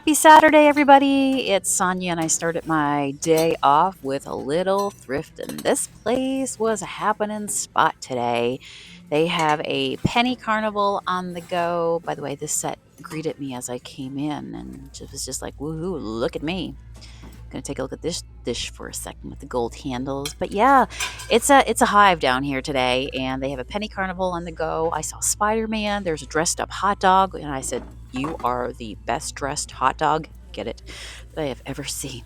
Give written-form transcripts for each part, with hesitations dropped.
Happy Saturday, everybody. It's Sonia, and I started my day off with a little thrift. And this place was a happening spot today. They have a penny carnival on the go. By the way, this set greeted me as I came in, and it was just like, woohoo, look at me. Gonna take a look at this dish for a second with the gold handles. But yeah, it's a hive down here today, and they have a penny carnival on the go. I saw Spider-Man. There's a dressed up hot dog, and I said, "You are the best dressed hot dog, get it, that I have ever seen."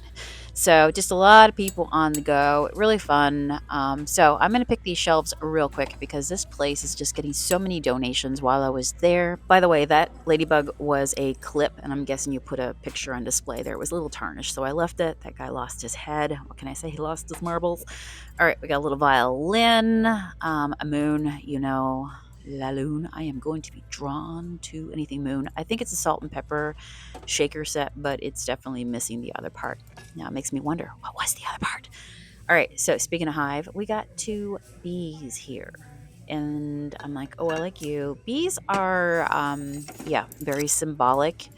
So just a lot of people on the go, really fun. So I'm gonna pick these shelves real quick because this place is just getting so many donations while I was there. By the way, that ladybug was a clip, and I'm guessing you put a picture on display there. It was a little tarnished, so I left it. That guy lost his head. What can I say? He lost his marbles. All right, we got a little violin, a moon, La Lune. I am going to be drawn to anything moon. I think it's a salt and pepper shaker set, but it's definitely missing the other part. Now it makes me wonder, what was the other part? All right, so speaking of hive, we got two bees here. And I'm like, oh, I like you. Bees are, yeah, very symbolic.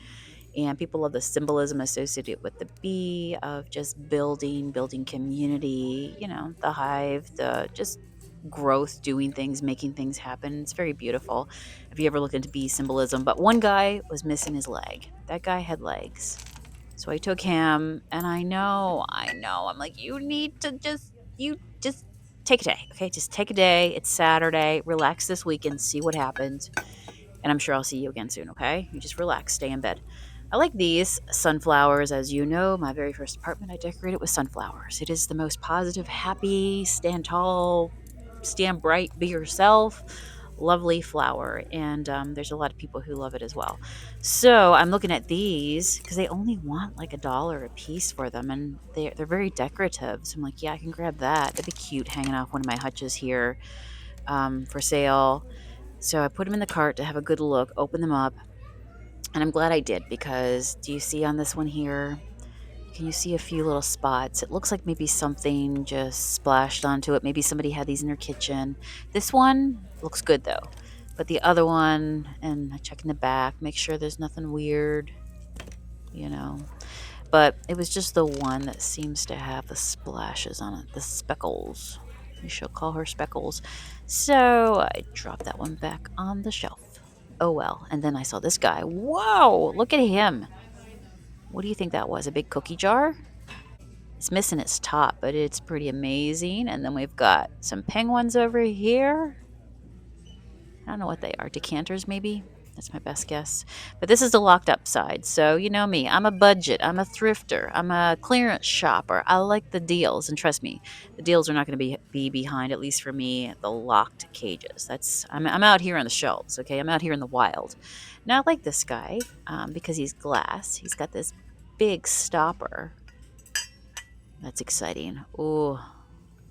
And people love the symbolism associated with the bee of just building community, the hive, the just growth, doing things, making things happen. It's very beautiful. Have you ever looked into bee symbolism? But one guy was missing his leg. That guy had legs. So I took him, and I know. I'm like, you just take a day, okay? Just take a day. It's Saturday. Relax this weekend, see what happens. And I'm sure I'll see you again soon, okay? You just relax, stay in bed. I like these sunflowers. As you know, my very first apartment I decorated with sunflowers. It is the most positive, happy, stand tall, stand bright, be yourself, lovely flower. And there's a lot of people who love it as well. So I'm looking at these because they only want like $1 a piece for them. And they're very decorative. So I'm like, yeah, I can grab that. That'd be cute hanging off one of my hutches here for sale. So I put them in the cart to have a good look, open them up, and I'm glad I did because do you see on this one here? Can you see a few little spots? It looks like maybe something just splashed onto it. Maybe somebody had these in their kitchen. This one looks good though. But the other one, and I check in the back, make sure there's nothing weird, you know. But it was just the one that seems to have the splashes on it, the speckles. We shall call her Speckles. So I dropped that one back on the shelf. Oh well. And then I saw this guy. Whoa, look at him. What do you think that was? A big cookie jar? It's missing its top, but it's pretty amazing. And then we've got some penguins over here. I don't know what they are. Decanters, maybe? That's my best guess. But this is the locked up side. So, you know me. I'm a budget. I'm a thrifter. I'm a clearance shopper. I like the deals. And trust me, the deals are not going to be behind, at least for me, the locked cages. I'm out here on the shelves, okay? I'm out here in the wild. Now, I like this guy because he's glass. He's got this big stopper. That's exciting. Ooh,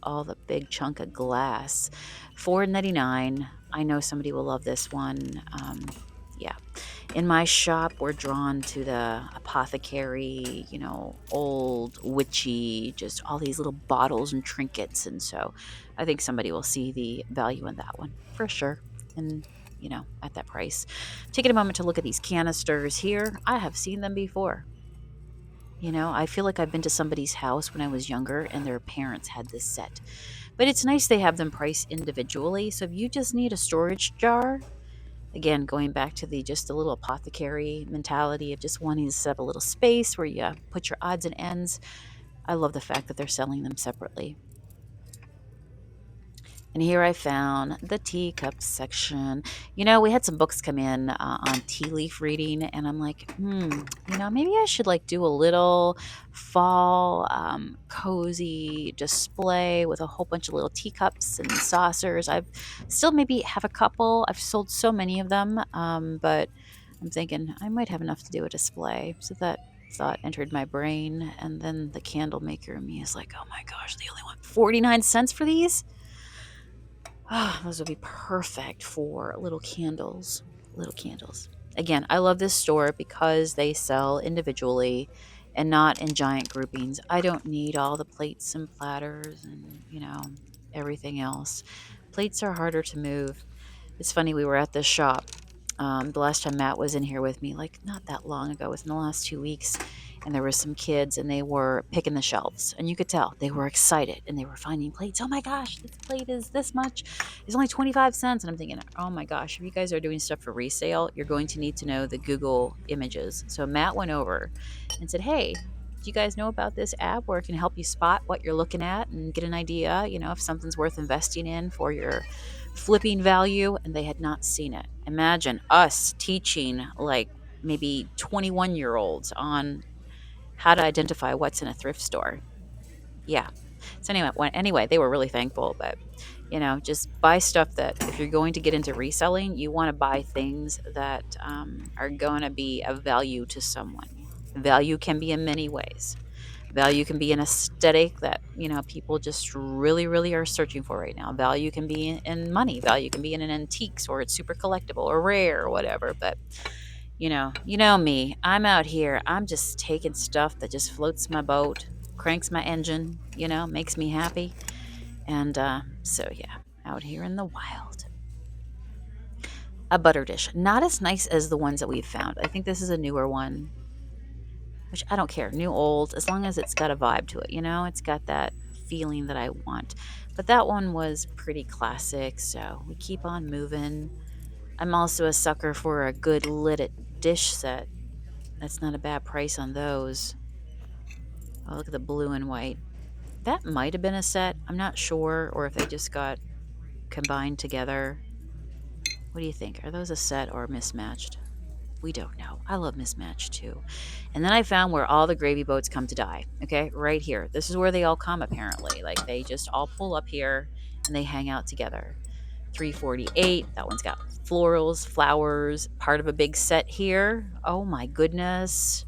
all the big chunk of glass. $4.99. I know somebody will love this one. Yeah. In my shop, we're drawn to the apothecary, old witchy, just all these little bottles and trinkets. And so I think somebody will see the value in that one for sure. And, at that price. Taking a moment to look at these canisters here. I have seen them before. I feel like I've been to somebody's house when I was younger and their parents had this set. But it's nice they have them priced individually. So if you just need a storage jar, again, going back to the just a little apothecary mentality of just wanting to set up a little space where you put your odds and ends, I love the fact that they're selling them separately. And here I found the teacups section. We had some books come in on tea leaf reading, and I'm like, maybe I should like do a little fall cozy display with a whole bunch of little teacups and saucers. I've still maybe have a couple. I've sold so many of them, but I'm thinking I might have enough to do a display. So that thought entered my brain, and then the candle maker in me is like, oh my gosh, they only want 49 cents for these. Those would be perfect for little candles. Little candles. Again, I love this store because they sell individually and not in giant groupings. I don't need all the plates and platters and, everything else. Plates are harder to move. It's funny, we were at this shop The last time Matt was in here with me, like not that long ago, within the last 2 weeks, and there were some kids and they were picking the shelves, and you could tell they were excited and they were finding plates. Oh my gosh, this plate is this much. It's only 25 cents. And I'm thinking, oh my gosh, if you guys are doing stuff for resale, you're going to need to know the Google images. So Matt went over and said, hey, do you guys know about this app where it can help you spot what you're looking at and get an idea, if something's worth investing in for your flipping value? And they had not seen it. Imagine us teaching like maybe 21-year-olds on how to identify what's in a thrift store. Yeah. So anyway, they were really thankful, but just buy stuff that if you're going to get into reselling, you want to buy things that are going to be of value to someone. Value can be in many ways. Value can be an aesthetic that, people just really, really are searching for right now. Value can be in money. Value can be in an antiques, or it's super collectible or rare or whatever. But, you know me. I'm out here. I'm just taking stuff that just floats my boat, cranks my engine, makes me happy. And so, yeah, out here in the wild. A butter dish. Not as nice as the ones that we've found. I think this is a newer one, which I don't care, new, old, as long as it's got a vibe to it, it's got that feeling that I want. But that one was pretty classic, so we keep on moving. I'm also a sucker for a good lit dish set. That's not a bad price on those. Oh, look at the blue and white. That might have been a set. I'm not sure, or if they just got combined together. What do you think? Are those a set or mismatched? We don't know. I love mismatched too. And then I found where all the gravy boats come to die. Okay, right here. This is where they all come apparently. Like they just all pull up here and they hang out together. 348. That one's got florals, flowers, part of a big set here. Oh my goodness.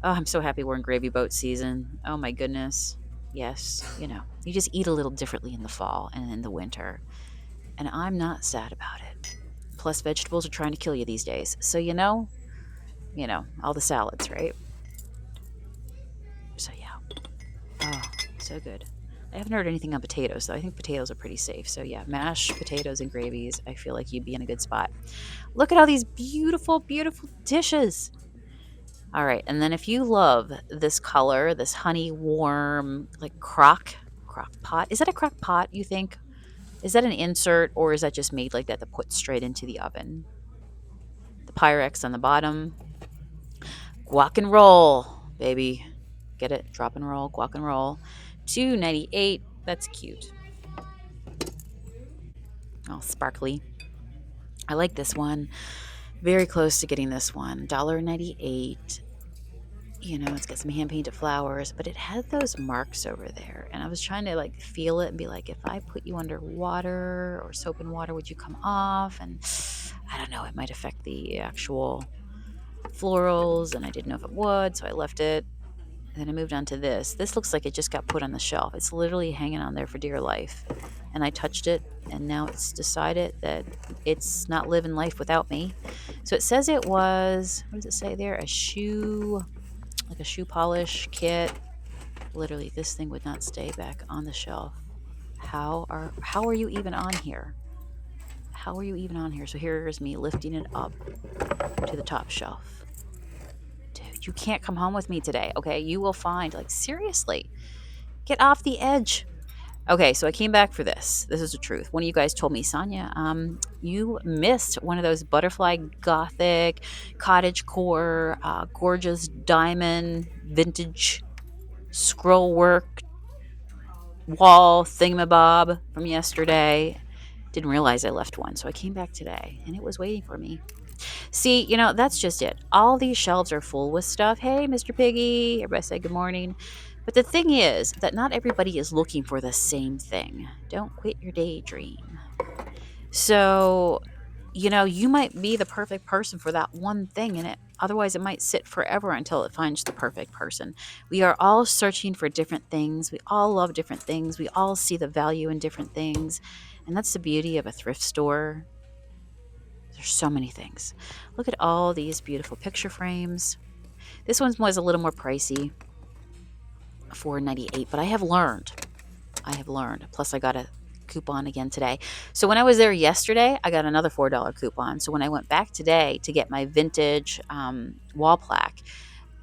Oh, I'm so happy we're in gravy boat season. Oh my goodness. Yes, you just eat a little differently in the fall and in the winter. And I'm not sad about it. Plus, vegetables are trying to kill you these days. So, all the salads, right? So, yeah. Oh, so good. I haven't heard anything on potatoes, though. I think potatoes are pretty safe. So, yeah, mashed potatoes and gravies. I feel like you'd be in a good spot. Look at all these beautiful, beautiful dishes. All right. And then if you love this color, this honey warm, like crock pot. Is that a crock pot, you think? Is that an insert, or is that just made like that to put straight into the oven? The Pyrex on the bottom. Guac and roll, baby. Get it? Drop and roll, guac and roll. $2.98. That's cute. Oh, sparkly. I like this one. Very close to getting this one. $1.98. It's got some hand painted flowers, but it had those marks over there. And I was trying to like feel it and be like, if I put you under water or soap and water, would you come off? And I don't know, it might affect the actual florals, and I didn't know if it would, so I left it. And then I moved on to this. This looks like it just got put on the shelf. It's literally hanging on there for dear life. And I touched it, and now it's decided that it's not living life without me. So it says it was, what does it say there? A shoe polish kit. Literally, this thing would not stay back on the shelf. How are you even on here? How are you even on here? So here's me lifting it up to the top shelf. Dude, you can't come home with me today, okay? You will find, like, seriously, get off the edge. Okay, so I came back for this. This is the truth. One of you guys told me, Sonia, you missed one of those butterfly gothic, cottage core, gorgeous diamond, vintage scroll work wall thingamabob from yesterday. Didn't realize I left one, so I came back today, and it was waiting for me. See, that's just it. All these shelves are full with stuff. Hey, Mr. Piggy. Everybody say good morning. But the thing is that not everybody is looking for the same thing. Don't quit your daydream. So, you might be the perfect person for that one thing, and otherwise it might sit forever until it finds the perfect person. We are all searching for different things. We all love different things. We all see the value in different things. And that's the beauty of a thrift store. There's so many things. Look at all these beautiful picture frames. This one was a little more pricey, $4.98, but I have learned. Plus, I got a coupon again today. So when I was there yesterday, I got another $4 coupon. So when I went back today to get my vintage wall plaque,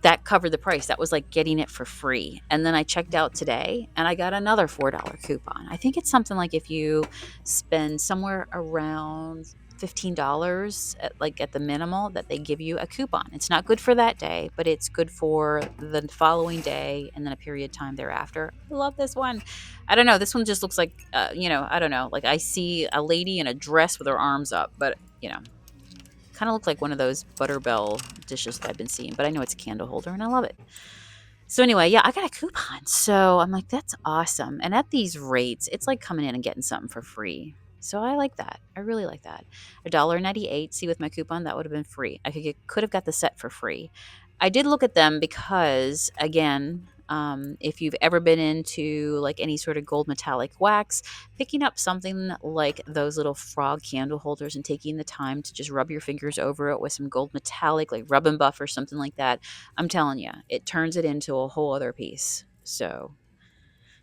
that covered the price. That was like getting it for free. And then I checked out today and I got another $4 coupon. I think it's something like if you spend somewhere around $15 at the minimal that they give you a coupon. It's not good for that day, but it's good for the following day and then a period of time thereafter. I love this one. I don't know. This one just looks like, I don't know. Like I see a lady in a dress with her arms up, but kind of look like one of those Butterbell dishes that I've been seeing, but I know it's a candle holder and I love it. So anyway, yeah, I got a coupon. So I'm like, that's awesome. And at these rates, it's like coming in and getting something for free. So I like that. I really like that. $1.98. See, with my coupon, that would have been free. Could have got the set for free. I did look at them because, again, if you've ever been into like any sort of gold metallic wax, picking up something like those little frog candle holders and taking the time to just rub your fingers over it with some gold metallic, like rub and buff or something like that, I'm telling you, it turns it into a whole other piece. So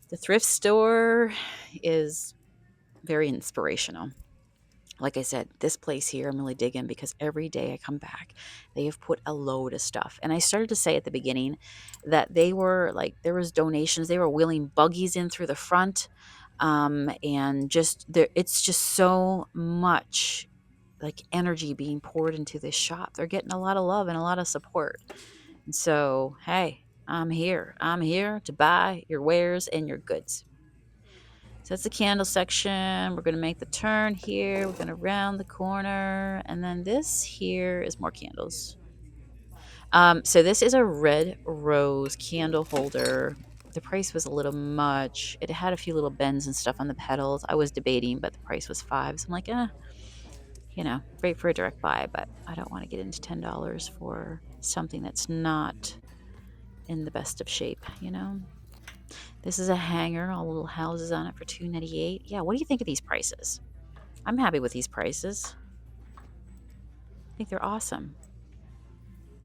the thrift store is very inspirational. Like I said, this place here I'm really digging because every day I come back, they have put a load of stuff. And I started to say at the beginning that they were like, there was donations. They were wheeling buggies in through the front. And just there, it's just so much like energy being poured into this shop. They're getting a lot of love and a lot of support. And so, hey, I'm here. I'm here to buy your wares and your goods. So that's the candle section. We're going to make the turn here. We're going to round the corner. And then this here is more candles. So this is a red rose candle holder. The price was a little much. It had a few little bends and stuff on the petals. I was debating, but the price was $5. So I'm like, great for a direct buy, but I don't want to get into $10 for something that's not in the best of shape. This is a hanger, all little houses on it for $2.98. Yeah, what do you think of these prices? I'm happy with these prices. I think they're awesome.